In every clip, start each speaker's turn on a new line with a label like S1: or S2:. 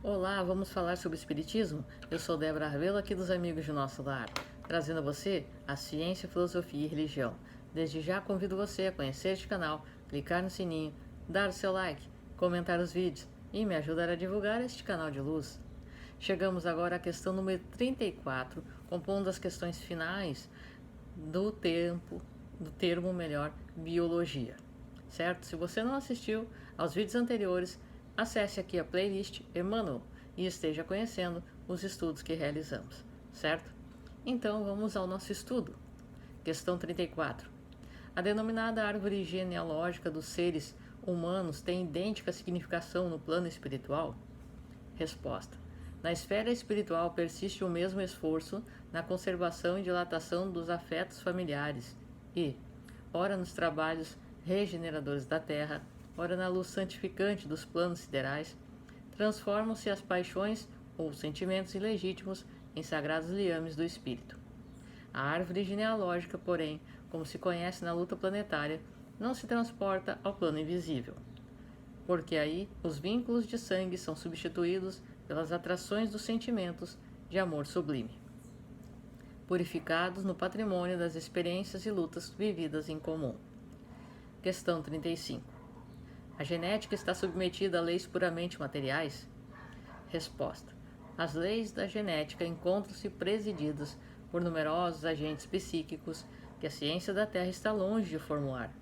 S1: Olá, vamos falar sobre Espiritismo? Eu sou Débora Rabelo, aqui dos Amigos de Nosso Lar, trazendo a você a ciência, filosofia e religião. Desde já convido você a conhecer este canal, clicar no sininho, dar o seu like, comentar os vídeos e me ajudar a divulgar este canal de luz. Chegamos agora à questão número 34, compondo as questões finais do termo biologia. Certo? Se você não assistiu aos vídeos anteriores, acesse aqui a playlist Emmanuel e esteja conhecendo os estudos que realizamos, certo? Então vamos ao nosso estudo. Questão 34. A denominada árvore genealógica dos seres humanos tem idêntica significação no plano espiritual? Resposta. Na esfera espiritual persiste o mesmo esforço na conservação e dilatação dos afetos familiares e, ora nos trabalhos regeneradores da terra, ora na luz santificante dos planos siderais, transformam-se as paixões ou sentimentos ilegítimos em sagrados liames do espírito. A árvore genealógica, porém, como se conhece na luta planetária, não se transporta ao plano invisível, porque aí os vínculos de sangue são substituídos pelas atrações dos sentimentos de amor sublime, purificados no patrimônio das experiências e lutas vividas em comum. Questão 35. A genética está submetida a leis puramente materiais? Resposta. As leis da genética encontram-se presididas por numerosos agentes psíquicos que a ciência da Terra está longe de formular.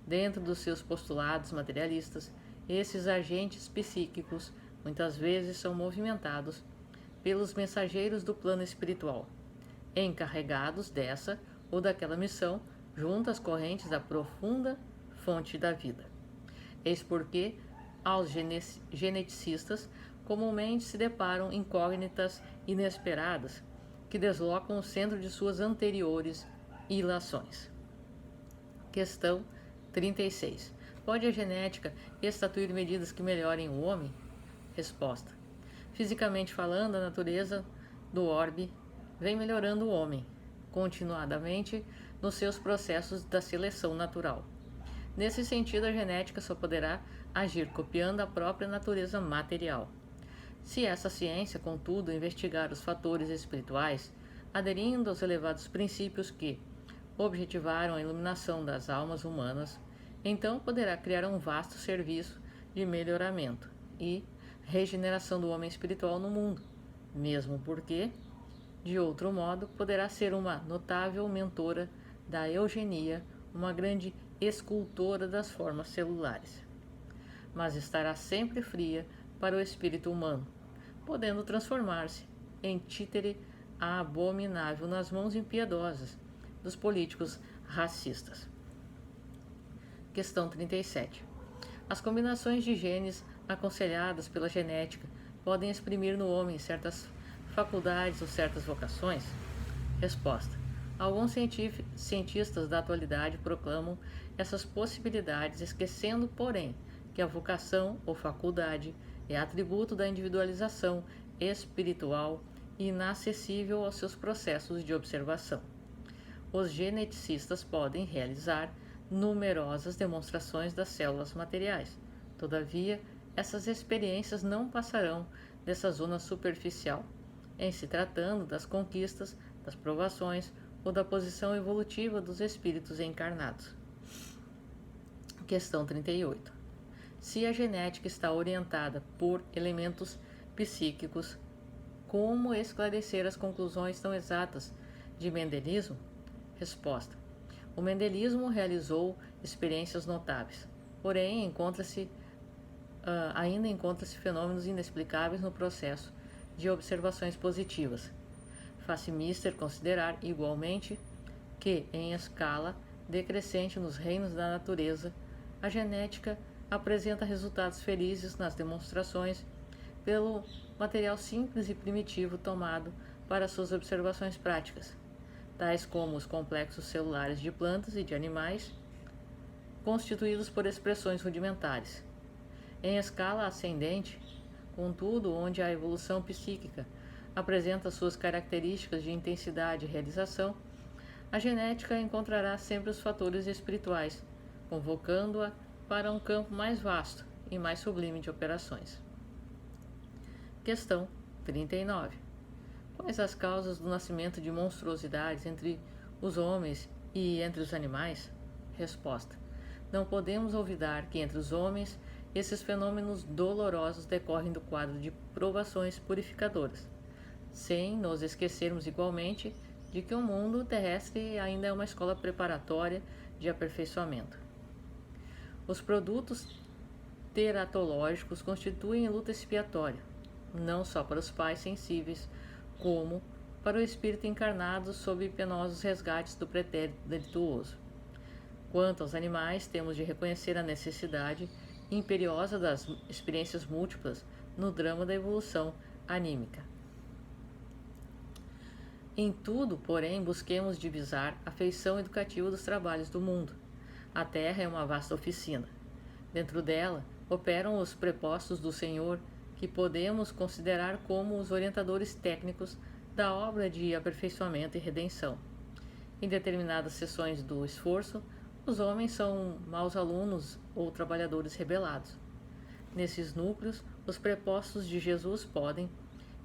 S1: Dentro dos seus postulados materialistas, esses agentes psíquicos muitas vezes são movimentados pelos mensageiros do plano espiritual, encarregados dessa ou daquela missão junto às correntes da profunda fonte da vida. Eis porque aos geneticistas comumente se deparam incógnitas inesperadas que deslocam o centro de suas anteriores ilações. Questão 36. Pode a genética estatuir medidas que melhorem o homem? Resposta. Fisicamente falando, a natureza do orbe vem melhorando o homem continuadamente nos seus processos da seleção natural. Nesse sentido, a genética só poderá agir copiando a própria natureza material. Se essa ciência, contudo, investigar os fatores espirituais, aderindo aos elevados princípios que objetivaram a iluminação das almas humanas, então poderá criar um vasto serviço de melhoramento e regeneração do homem espiritual no mundo, mesmo porque, de outro modo, poderá ser uma notável mentora da eugenia, uma grande escultora das formas celulares. Mas estará sempre fria para o espírito humano, podendo transformar-se em títere abominável nas mãos impiedosas dos políticos racistas. Questão 37. As combinações de genes aconselhadas pela genética podem exprimir no homem certas faculdades ou certas vocações? Resposta. Alguns cientistas da atualidade proclamam essas possibilidades, esquecendo, porém, que a vocação ou faculdade é atributo da individualização espiritual e inacessível aos seus processos de observação. Os geneticistas podem realizar numerosas demonstrações das células materiais. Todavia, essas experiências não passarão dessa zona superficial, em se tratando das conquistas, das provações ou da posição evolutiva dos espíritos encarnados. Questão 38. Se a genética está orientada por elementos psíquicos, como esclarecer as conclusões tão exatas de Mendelismo? Resposta. O mendelismo realizou experiências notáveis, porém ainda encontra-se fenômenos inexplicáveis no processo de observações positivas. Faz-se mister considerar, igualmente, que, em escala decrescente nos reinos da natureza, a genética apresenta resultados felizes nas demonstrações pelo material simples e primitivo tomado para suas observações práticas, tais como os complexos celulares de plantas e de animais, constituídos por expressões rudimentares. Em escala ascendente, contudo, onde a evolução psíquica apresenta suas características de intensidade e realização, a genética encontrará sempre os fatores espirituais, convocando-a para um campo mais vasto e mais sublime de operações. Questão 39. Quais as causas do nascimento de monstruosidades entre os homens e entre os animais? Resposta. Não podemos olvidar que entre os homens esses fenômenos dolorosos decorrem do quadro de provações purificadoras, sem nos esquecermos igualmente de que o mundo terrestre ainda é uma escola preparatória de aperfeiçoamento. Os produtos teratológicos constituem luta expiatória, não só para os pais sensíveis, como para o espírito encarnado sob penosos resgates do pretérito delituoso. Quanto aos animais, temos de reconhecer a necessidade imperiosa das experiências múltiplas no drama da evolução anímica. Em tudo, porém, busquemos divisar a feição educativa dos trabalhos do mundo. A Terra é uma vasta oficina. Dentro dela, operam os prepostos do Senhor, que podemos considerar como os orientadores técnicos da obra de aperfeiçoamento e redenção. Em determinadas seções do esforço, os homens são maus alunos ou trabalhadores rebelados. Nesses núcleos, os prepostos de Jesus podem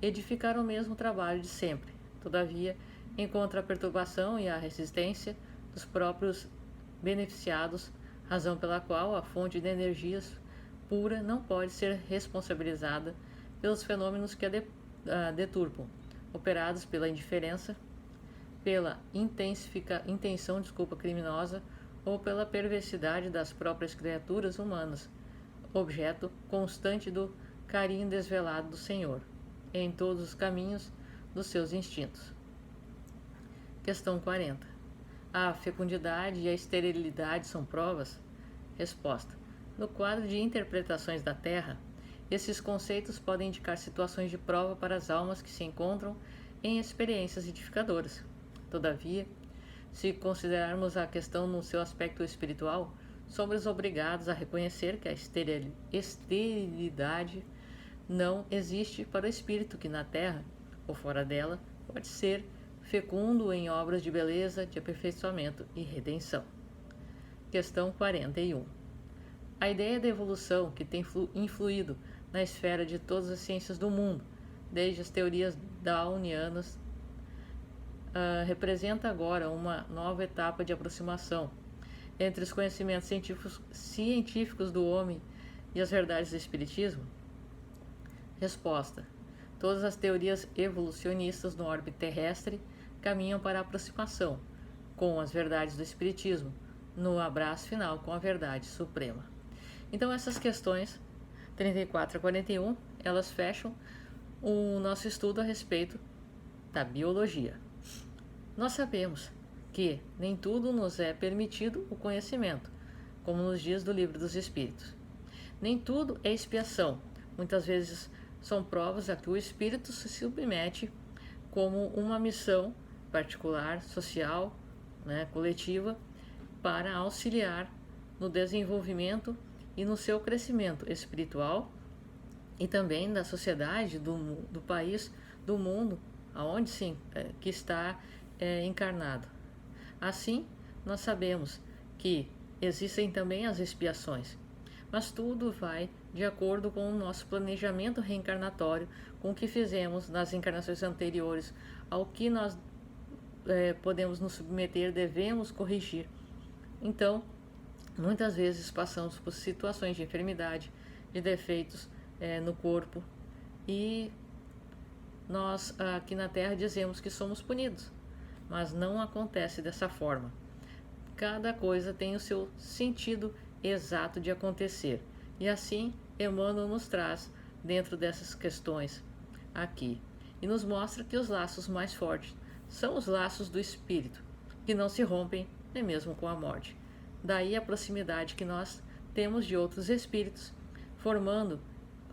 S1: edificar o mesmo trabalho de sempre. Todavia, encontra a perturbação e a resistência dos próprios beneficiados, razão pela qual a fonte de energias pura não pode ser responsabilizada pelos fenômenos que a deturpam, operados pela indiferença, pela intenção criminosa ou pela perversidade das próprias criaturas humanas, objeto constante do carinho desvelado do Senhor, em todos os caminhos dos seus instintos. Questão 40. A fecundidade e a esterilidade são provas? Resposta. No quadro de interpretações da Terra, esses conceitos podem indicar situações de prova para as almas que se encontram em experiências edificadoras. Todavia, se considerarmos a questão no seu aspecto espiritual, somos obrigados a reconhecer que a esterilidade não existe para o espírito que na Terra, ou fora dela, pode ser fecundo em obras de beleza, de aperfeiçoamento e redenção. Questão 41. A ideia da evolução que tem influído na esfera de todas as ciências do mundo, desde as teorias dawnianas, representa agora uma nova etapa de aproximação entre os conhecimentos científicos do homem e as verdades do Espiritismo? Resposta. Todas as teorias evolucionistas no orbe terrestre caminham para a aproximação com as verdades do Espiritismo, no abraço final com a verdade suprema. Então essas questões 34 a 41, elas fecham o nosso estudo a respeito da biologia. Nós sabemos que nem tudo nos é permitido o conhecimento, como nos diz do Livro dos Espíritos. Nem tudo é expiação. Muitas vezes são provas a que o espírito se submete como uma missão particular, social, coletiva, para auxiliar no desenvolvimento e no seu crescimento espiritual e também da sociedade, do país, do mundo, aonde sim, que está encarnado. Assim, nós sabemos que existem também as expiações, mas tudo vai de acordo com o nosso planejamento reencarnatório, com o que fizemos nas encarnações anteriores, ao que nós podemos nos submeter, devemos corrigir. Então, muitas vezes passamos por situações de enfermidade, de defeitos no corpo, e nós aqui na Terra dizemos que somos punidos, mas não acontece dessa forma. Cada coisa tem o seu sentido exato de acontecer, e assim Emmanuel nos traz dentro dessas questões aqui, e nos mostra que os laços mais fortes são os laços do espírito, que não se rompem nem mesmo com a morte. Daí a proximidade que nós temos de outros espíritos, formando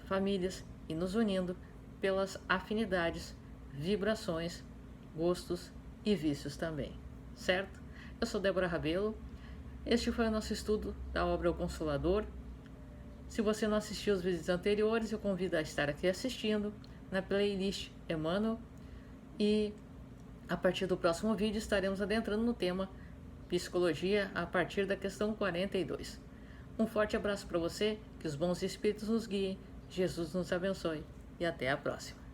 S1: famílias e nos unindo pelas afinidades, vibrações, gostos e vícios também, certo? Eu sou Débora Rabelo, este foi o nosso estudo da obra O Consolador. Se você não assistiu os vídeos anteriores, eu convido a estar aqui assistindo na playlist Emmanuel, e a partir do próximo vídeo estaremos adentrando no tema Psicologia a partir da questão 42. Um forte abraço para você, que os bons espíritos nos guiem, Jesus nos abençoe. e até a próxima.